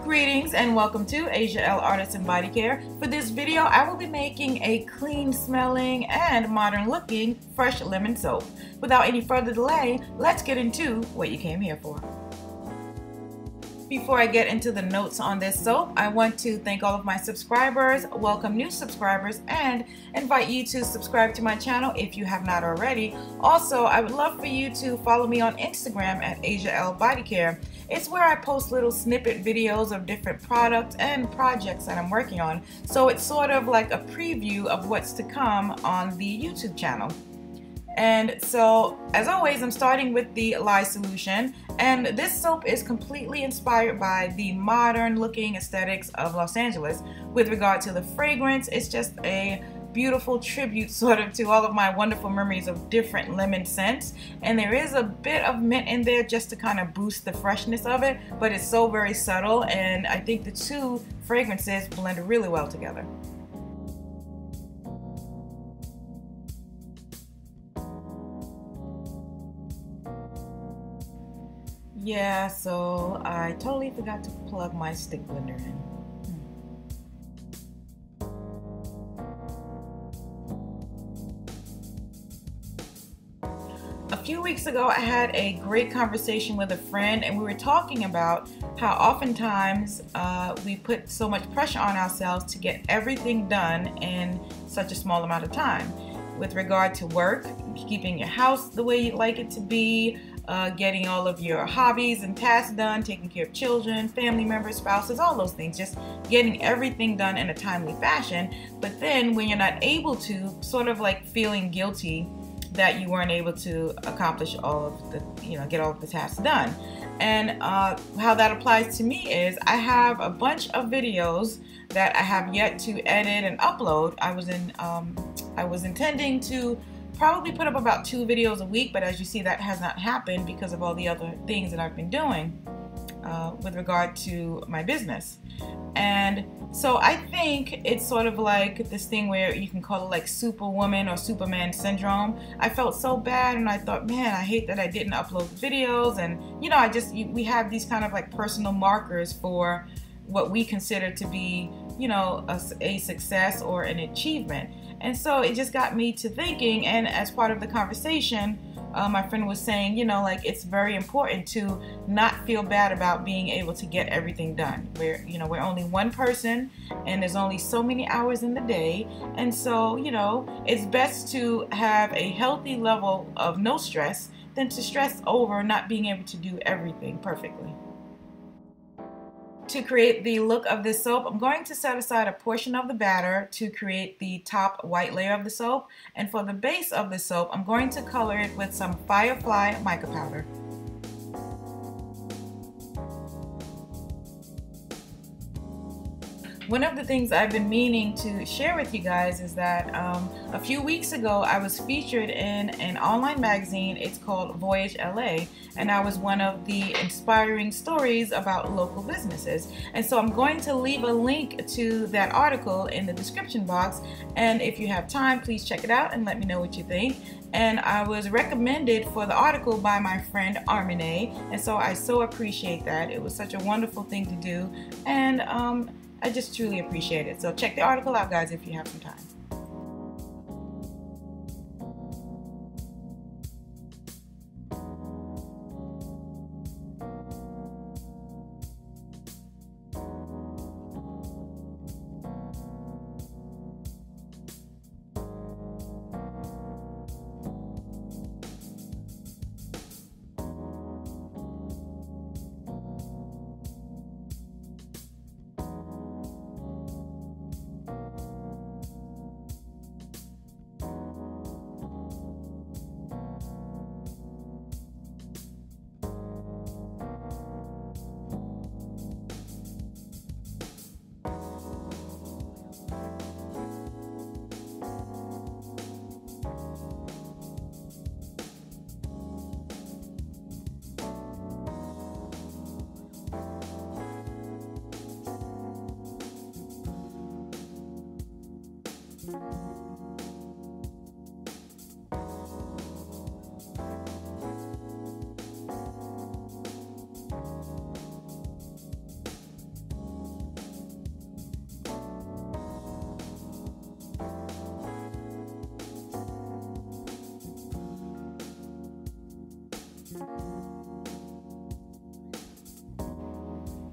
Greetings and welcome to Asia L Artisan Body Care. For this video, I will be making a clean smelling and modern looking fresh lemon soap. Without any further delay, let's get into what you came here for. Before I get into the notes on this soap, I want to thank all of my subscribers, welcome new subscribers, and invite you to subscribe to my channel if you have not already. Also, I would love for you to follow me on Instagram at Asia L Body Care. It's where I post little snippet videos of different products and projects that I'm working on. So it's sort of like a preview of what's to come on the YouTube channel. And so, as always, I'm starting with the lye solution, and this soap is completely inspired by the modern looking aesthetics of Los Angeles. With regard to the fragrance, it's just a beautiful tribute sort of to all of my wonderful memories of different lemon scents, and there is a bit of mint in there just to kind of boost the freshness of it, but it's so very subtle, and I think the two fragrances blend really well together. Yeah, so I totally forgot to plug my stick blender in. A few weeks ago, I had a great conversation with a friend, and we were talking about how oftentimes we put so much pressure on ourselves to get everything done in such a small amount of time. With regard to work, keeping your house the way you'd like it to be, getting all of your hobbies and tasks done, taking care of children, family members, spouses, all those things, just getting everything done in a timely fashion. But then when you're not able to, sort of like feeling guilty that you weren't able to accomplish all of the, get all of the tasks done. And how that applies to me is I have a bunch of videos that I have yet to edit and upload. I was intending to probably put up about 2 videos a week, but as you see, that has not happened because of all the other things that I've been doing with regard to my business. And so I think it's sort of like this thing where you can call it like Superwoman or Superman syndrome. I felt so bad, and I thought, man, I hate that I didn't upload videos. And we have these kind of like personal markers for what we consider to be, a success or an achievement. And so it just got me to thinking, and as part of the conversation, my friend was saying, it's very important to not feel bad about being able to get everything done. We're only one person, and there's only so many hours in the day. And so, it's best to have a healthy level of no stress than to stress over not being able to do everything perfectly. To create the look of this soap, I'm going to set aside a portion of the batter to create the top white layer of the soap. And for the base of the soap, I'm going to color it with some Firefly mica powder. One of the things I've been meaning to share with you guys is that a few weeks ago I was featured in an online magazine. It's called Voyage LA, and I was one of the inspiring stories about local businesses. And so I'm going to leave a link to that article in the description box, and if you have time, please check it out and let me know what you think. And I was recommended for the article by my friend Armineh, and so I so appreciate that. It was such a wonderful thing to do, and I just truly appreciate it. So check the article out, guys, if you have some time.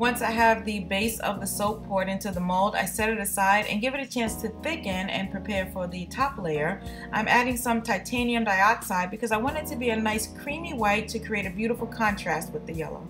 Once I have the base of the soap poured into the mold, I set it aside and give it a chance to thicken and prepare for the top layer. I'm adding some titanium dioxide because I want it to be a nice creamy white to create a beautiful contrast with the yellow.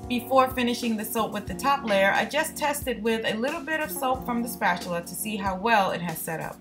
Before finishing the soap with the top layer, I just tested with a little bit of soap from the spatula to see how well it has set up.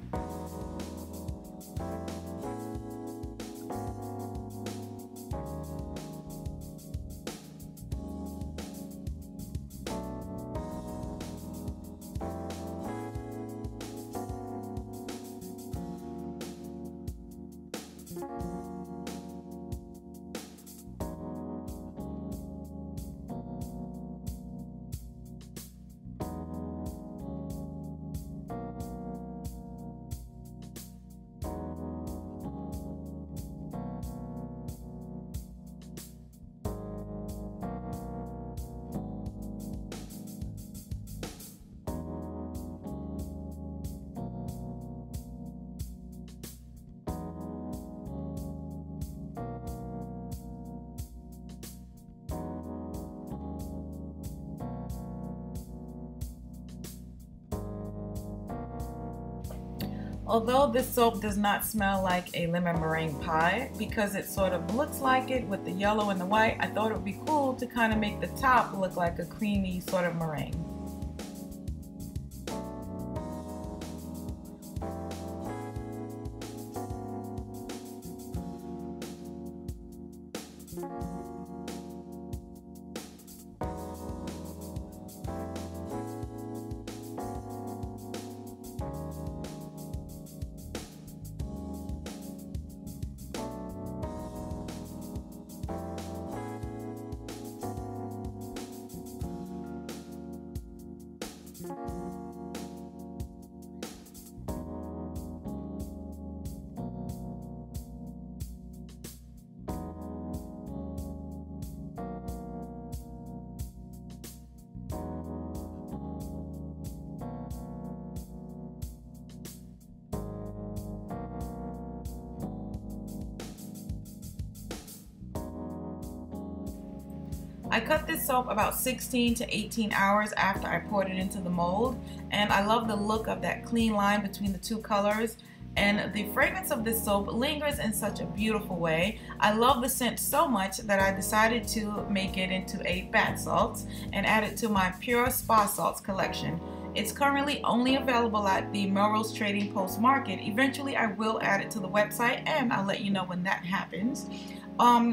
Although this soap does not smell like a lemon meringue pie, because it sort of looks like it with the yellow and the white, I thought it would be cool to kind of make the top look like a creamy sort of meringue. I cut this soap about 16 to 18 hours after I poured it into the mold, and I love the look of that clean line between the two colors, and the fragrance of this soap lingers in such a beautiful way. I love the scent so much that I decided to make it into a bath salt and add it to my Pure Spa Salts collection. It's currently only available at the Melrose Trading Post Market. Eventually I will add it to the website, and I'll let you know when that happens.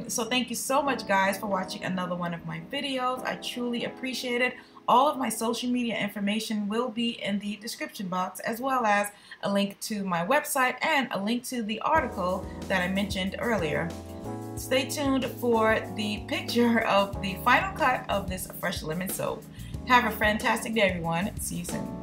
So thank you so much, guys, for watching another one of my videos. I truly appreciate it. All of my social media information will be in the description box, as well as a link to my website and a link to the article that I mentioned earlier. Stay tuned for the picture of the final cut of this fresh lemon soap. Have a fantastic day, everyone. See you soon.